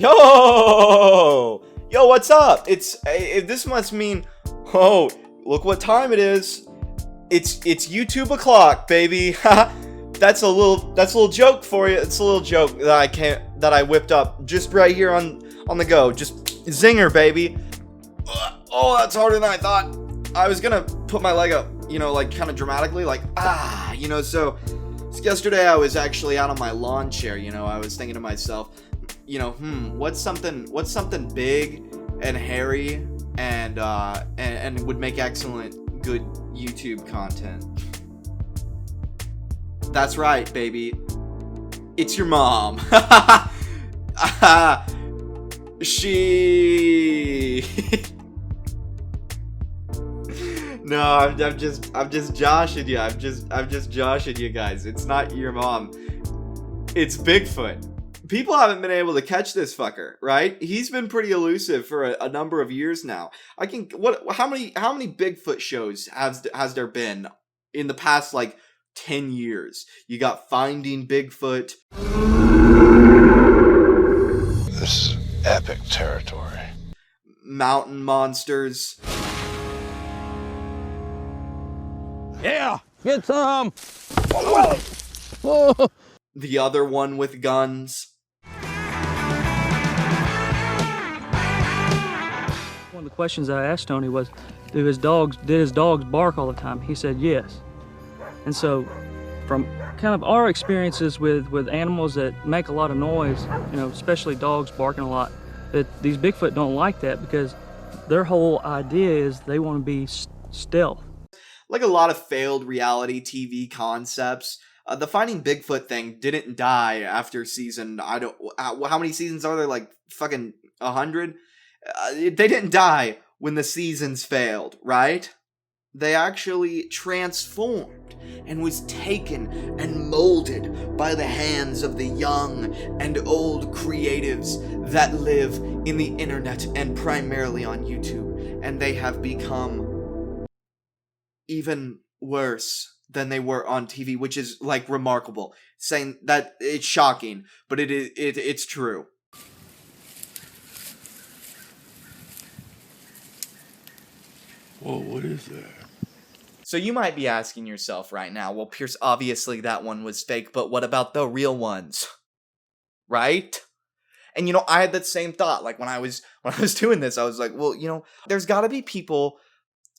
Yo, what's up? This must mean, oh, look what time it is. It's YouTube o'clock, baby. That's a little joke for you. It's a little joke that I whipped up just right here on the go. Just zinger, baby. Oh, that's harder than I thought. I was gonna put my leg up, like kind of dramatically, like So yesterday I was actually out on my lawn chair. I was thinking to myself, what's something big and hairy and would make excellent good YouTube content. That's right, baby. It's your mom. She. No, I'm just joshing you. I'm just joshing you guys. It's not your mom. It's Bigfoot. People haven't been able to catch this fucker, right? He's been pretty elusive for a number of years now. How many Bigfoot shows has there been in the past 10 years? You got Finding Bigfoot. This is epic territory. Mountain Monsters. Yeah, get some. The other one with guns. One of the questions I asked Tony was, did his dogs bark all the time? He said yes. And so from kind of our experiences with animals that make a lot of noise, especially dogs barking a lot, that these Bigfoot don't like that because their whole idea is they want to be stealth. Like a lot of failed reality TV concepts, the Finding Bigfoot thing didn't die after season, how many seasons are there? Fucking 100? They didn't die when the seasons failed, right? They actually transformed and was taken and molded by the hands of the young and old creatives that live in the internet and primarily on YouTube. And they have become even worse than they were on TV, which is remarkable. Saying that it's shocking, but it's true. Whoa, what is that? So you might be asking yourself right now, well, Pierce, obviously that one was fake, but what about the real ones? Right? And I had that same thought. When I was doing this, I was like, well, there's got to be people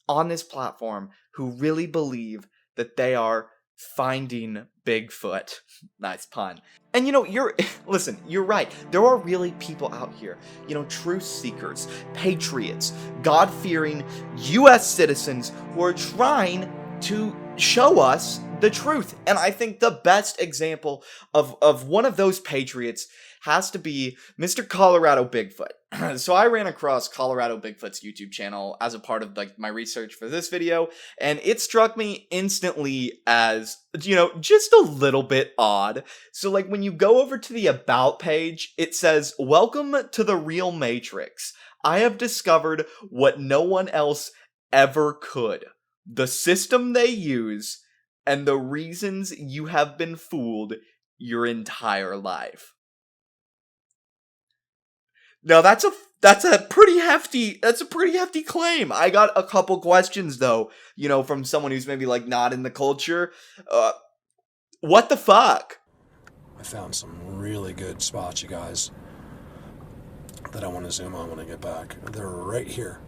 on this platform who really believe that they are finding Bigfoot. Nice pun. And you're right. There are really people out here, truth seekers, patriots, God-fearing US citizens who are trying to show us the truth. And I think the best example of one of those patriots has to be Mr. Colorado Bigfoot. So I ran across Colorado Bigfoot's YouTube channel as a part of my research for this video, and it struck me instantly as, just a little bit odd. So when you go over to the About page, it says, "Welcome to the real Matrix. I have discovered what no one else ever could. The system they use, and the reasons you have been fooled your entire life." Now that's a pretty hefty claim. I got a couple questions though, from someone who's maybe not in the culture. What the fuck? I found some really good spots, you guys, that I want to zoom on when I get back. They're right here.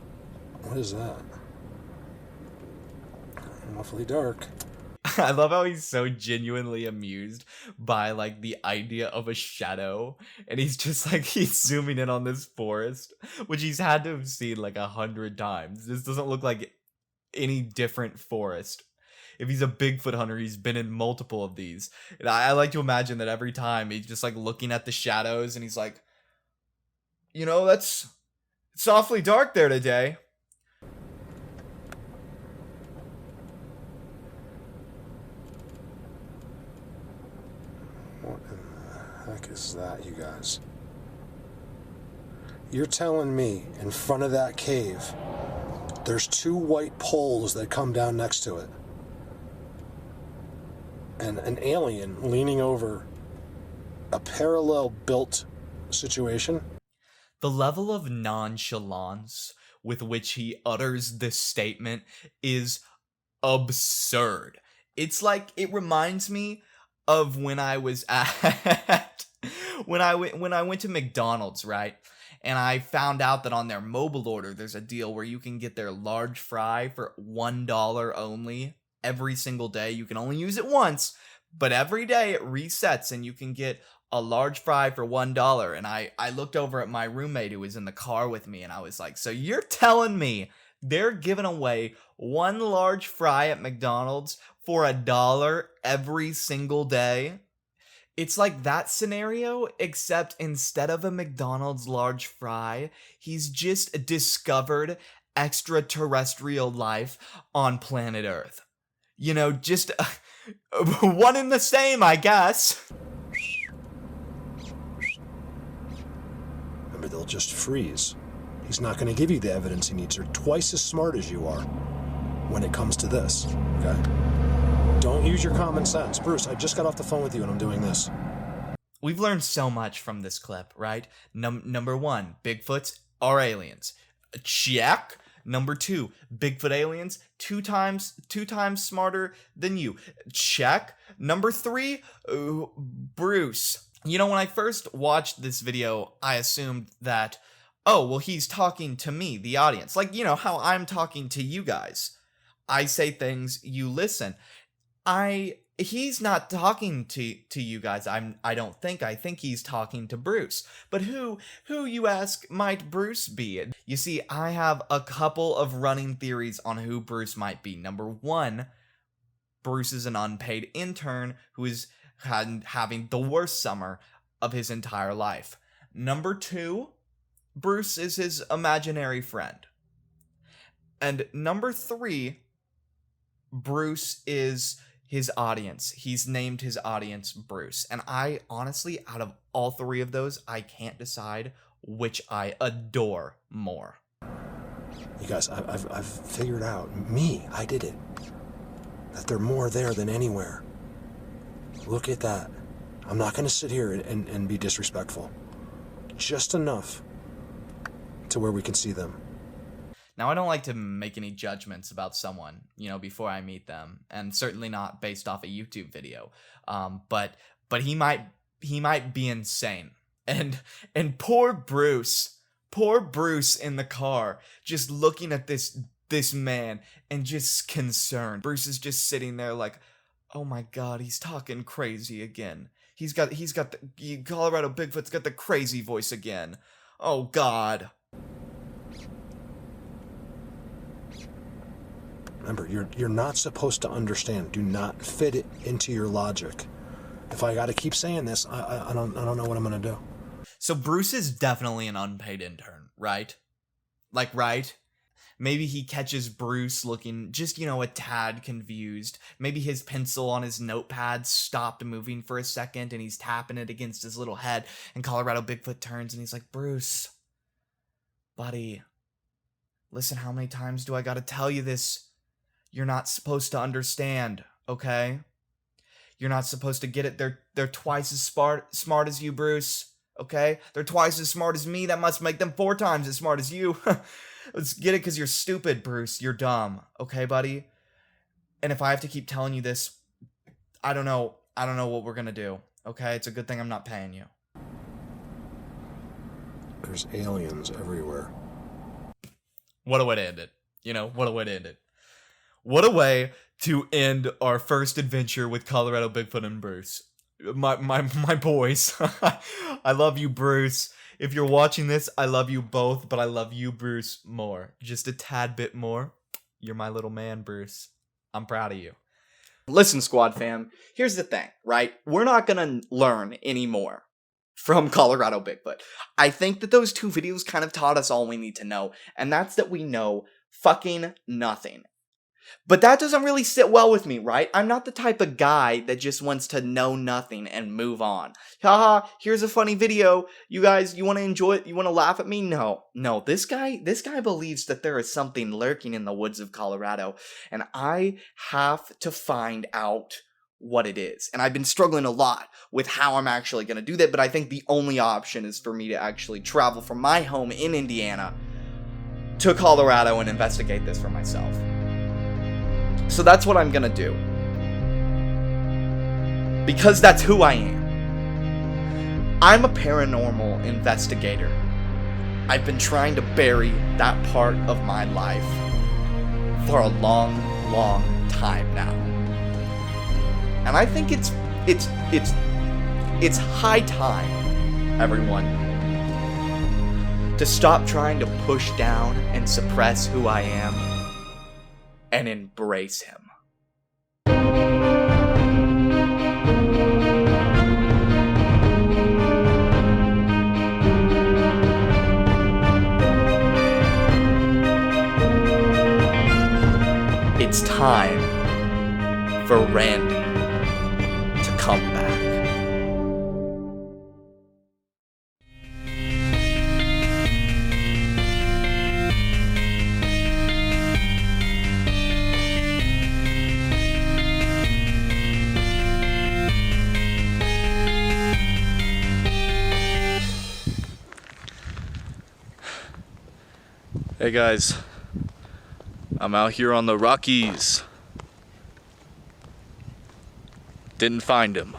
What is that? Awfully dark. I love how he's so genuinely amused by the idea of a shadow, and he's just he's zooming in on this forest, which he's had to have seen 100 times. This doesn't look like any different forest. If he's a Bigfoot hunter, he's been in multiple of these. And I like to imagine that every time he's just looking at the shadows and he's like, it's awfully dark there today. What in the heck is that, you guys? You're telling me in front of that cave, there's 2 white poles that come down next to it, and an alien leaning over a parallel built situation? The level of nonchalance with which he utters this statement is absurd. It's like, it reminds me of when I was at when I went to McDonald's, right? And I found out that on their mobile order there's a deal where you can get their large fry for $1 only every single day. You can only use it once, but every day it resets and you can get a large fry for $1. And I looked over at my roommate who was in the car with me and I was like, so you're telling me they're giving away one large fry at McDonald's for $1 every single day? It's like that scenario, except instead of a McDonald's large fry, he's just discovered extraterrestrial life on planet Earth. You know, just one and the same, I guess. Remember, they'll just freeze. He's not going to give you the evidence he needs. They're twice as smart as you are when it comes to this, okay? Don't use your common sense. Bruce, I just got off the phone with you and I'm doing this. We've learned so much from this clip, right? Number one, Bigfoots are aliens. Check. Number two, Bigfoot aliens, two times smarter than you. Check. Number three, Bruce. You know, when I first watched this video, I assumed that, oh, well, he's talking to me, the audience. Like, you know, how I'm talking to you guys. I say things, you listen. He's not talking to you guys. I don't think. I think he's talking to Bruce. But who you ask might Bruce be? You see, I have a couple of running theories on who Bruce might be. Number one, Bruce is an unpaid intern who is having the worst summer of his entire life. Number two, Bruce is his imaginary friend. And number three, Bruce is his audience. He's named his audience Bruce. And I honestly, out of all three of those, I can't decide which I adore more. You guys, I've figured out, I did it, that they're more there than anywhere. Look at that. I'm not going to sit here and be disrespectful. Just enough to where we can see them. Now, I don't like to make any judgments about someone, you know, before I meet them, and certainly not based off a YouTube video. But he might be insane. And poor Bruce in the car, just looking at this man and just concerned. Bruce is just sitting there like, oh my God, he's talking crazy again. He's got the Colorado Bigfoot's got the crazy voice again. Oh God. Remember, you're not supposed to understand. Do not fit it into your logic. If I got to keep saying this, I don't know what I'm going to do. So Bruce is definitely an unpaid intern, right? Like, right? Maybe he catches Bruce looking just, you know, a tad confused. Maybe his pencil on his notepad stopped moving for a second and he's tapping it against his little head. And Colorado Bigfoot turns and he's like, Bruce, buddy, listen, how many times do I got to tell you this? You're not supposed to understand, okay? You're not supposed to get it. They're twice as smart as you, Bruce, okay? They're twice as smart as me. That must make them 4 times as smart as you. Let's get it because you're stupid, Bruce. You're dumb, okay, buddy? And if I have to keep telling you this, I don't know what we're going to do, okay? It's a good thing I'm not paying you. There's aliens everywhere. What a way to end it. You know, what a way to end it. What a way to end our first adventure with Colorado Bigfoot and Bruce. My boys. I love you, Bruce. If you're watching this, I love you both, but I love you, Bruce, more. Just a tad bit more. You're my little man, Bruce. I'm proud of you. Listen, Squad fam, here's the thing, right? We're not gonna learn anymore from Colorado Bigfoot. I think that those 2 videos kind of taught us all we need to know, and that's that we know fucking nothing. But that doesn't really sit well with me, right? I'm not the type of guy that just wants to know nothing and move on. Haha, here's a funny video. You guys, you want to enjoy it? You want to laugh at me? No, this guy believes that there is something lurking in the woods of Colorado, and I have to find out what it is. And I've been struggling a lot with how I'm actually going to do that, but I think the only option is for me to actually travel from my home in Indiana to Colorado and investigate this for myself. So that's what I'm going to do. Because that's who I am. I'm a paranormal investigator. I've been trying to bury that part of my life for a long, long time now. And I think it's high time, everyone, to stop trying to push down and suppress who I am and embrace him. It's time for Randy to come back. Hey guys, I'm out here on the Rockies. Didn't find him.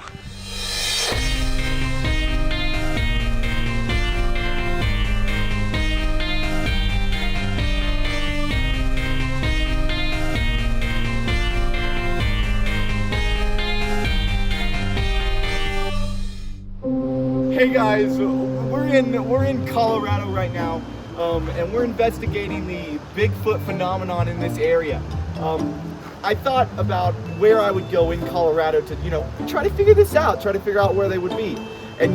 Hey guys, we're in Colorado right now. And we're investigating the Bigfoot phenomenon in this area. I thought about where I would go in Colorado to, try to figure this out, try to figure out where they would be. And,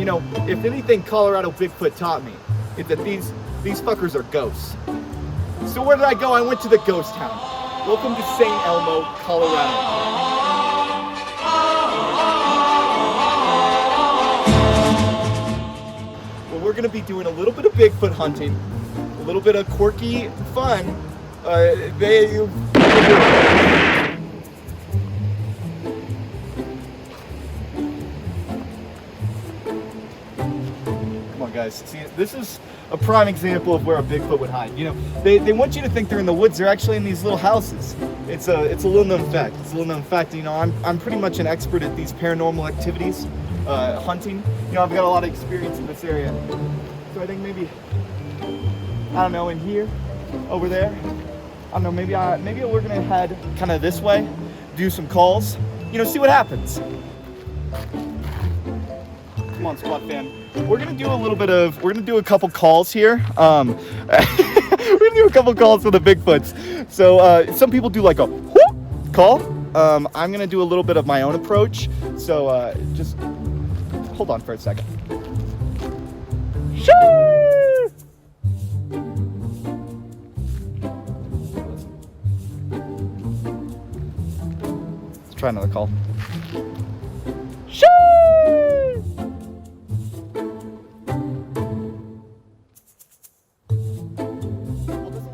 if anything Colorado Bigfoot taught me, is that these fuckers are ghosts. So where did I go? I went to the ghost town. Welcome to St. Elmo, Colorado. Well, we're gonna be doing a little bit of Bigfoot hunting, a little bit of quirky fun. Come on, guys. See, this is a prime example of where a Bigfoot would hide. They want you to think they're in the woods. They're actually in these little houses. It's a little known fact. It's a little known fact. I'm pretty much an expert at these paranormal activities, hunting. I've got a lot of experience in this area. So I think maybe, I don't know, in here, over there. I don't know, maybe we're gonna head kind of this way, do some calls, see what happens. Come on, squad fam. We're gonna do a couple calls here. We're gonna do a couple calls for the Bigfoots. So some people do like a whoop call. I'm gonna do a little bit of my own approach. So just hold on for a second. Let's try another call.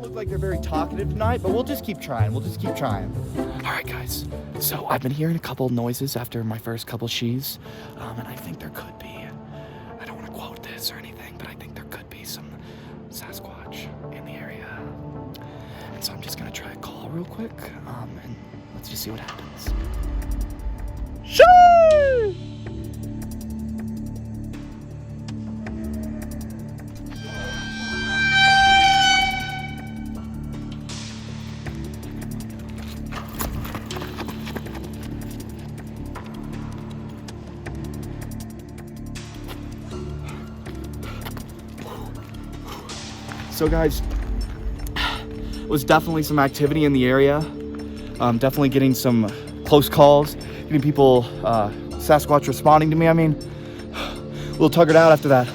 Like they're very talkative tonight, but we'll just keep trying. All right, guys. So I've been hearing a couple noises after my first couple shees, and I think there could be, I don't want to quote this or anything, but I think there could be some Sasquatch in the area. And so I'm just gonna try a call real quick, and let's just see what happens. So guys, was definitely some activity in the area. Definitely getting some close calls, getting people, Sasquatch responding to me. I mean, a little tuggered out after that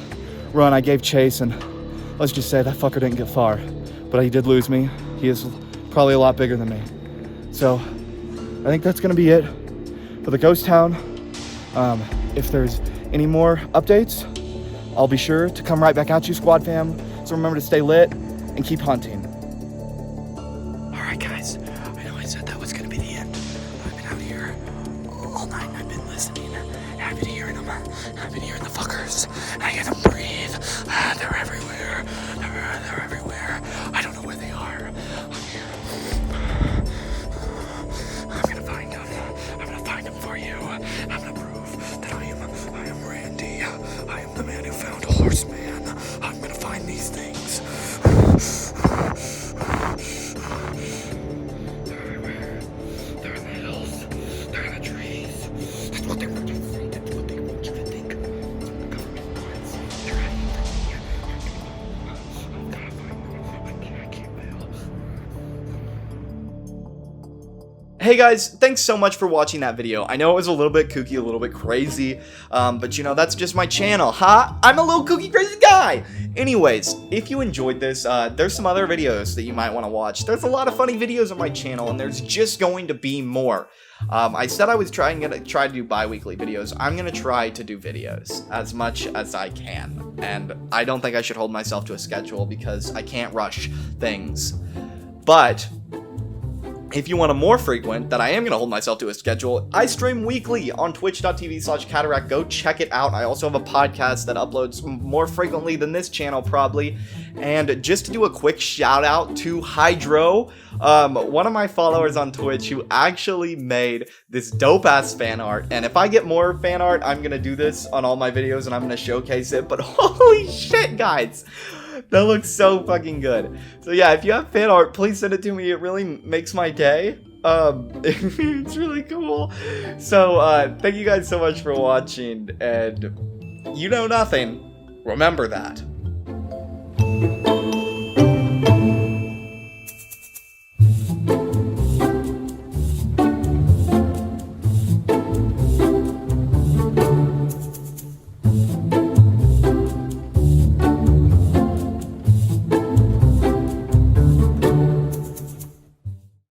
run I gave chase, and let's just say that fucker didn't get far, but he did lose me. He is probably a lot bigger than me. So I think that's gonna be it for the ghost town. If there's any more updates, I'll be sure to come right back at you, squad fam. So remember to stay lit and keep hunting. All right, guys. I know I said that was gonna be the end, but I've been out here all night. I've been hearing the fuckers. I hear them breathe. They're everywhere. They're everywhere. I don't know where they are. I'm gonna find them. I'm gonna find them for you. I'm gonna prove that I am Randy. I am the man who found a horseman. I'm gonna find these things. They're everywhere. They're in the hills. They're in the trees. That's what they want you to think. That's what they want you to think. The government wants. They're hiding from me. I've gotta find them. I can't fail. Hey guys, thanks so much for watching that video. I know it was a little bit kooky, a little bit crazy, but you know, that's just my channel, huh? I'm a little kooky crazy guy! Anyways, if you enjoyed this, there's some other videos that you might want to watch. There's a lot of funny videos on my channel, and there's just going to be more. I said I was try to do bi-weekly videos. I'm gonna try to do videos as much as I can, and I don't think I should hold myself to a schedule because I can't rush things. But if you want a more frequent, that I am going to hold myself to a schedule, I stream weekly on twitch.tv/cataract. Go check it out. I also have a podcast that uploads more frequently than this channel, probably. And just to do a quick shout out to Hydro, one of my followers on Twitch who actually made this dope ass fan art. And if I get more fan art, I'm going to do this on all my videos and I'm going to showcase it. But holy shit, guys! That looks so fucking good. So yeah, if you have fan art, please send it to me. It really makes my day. It's really cool. So thank you guys so much for watching, and you know nothing. Remember that.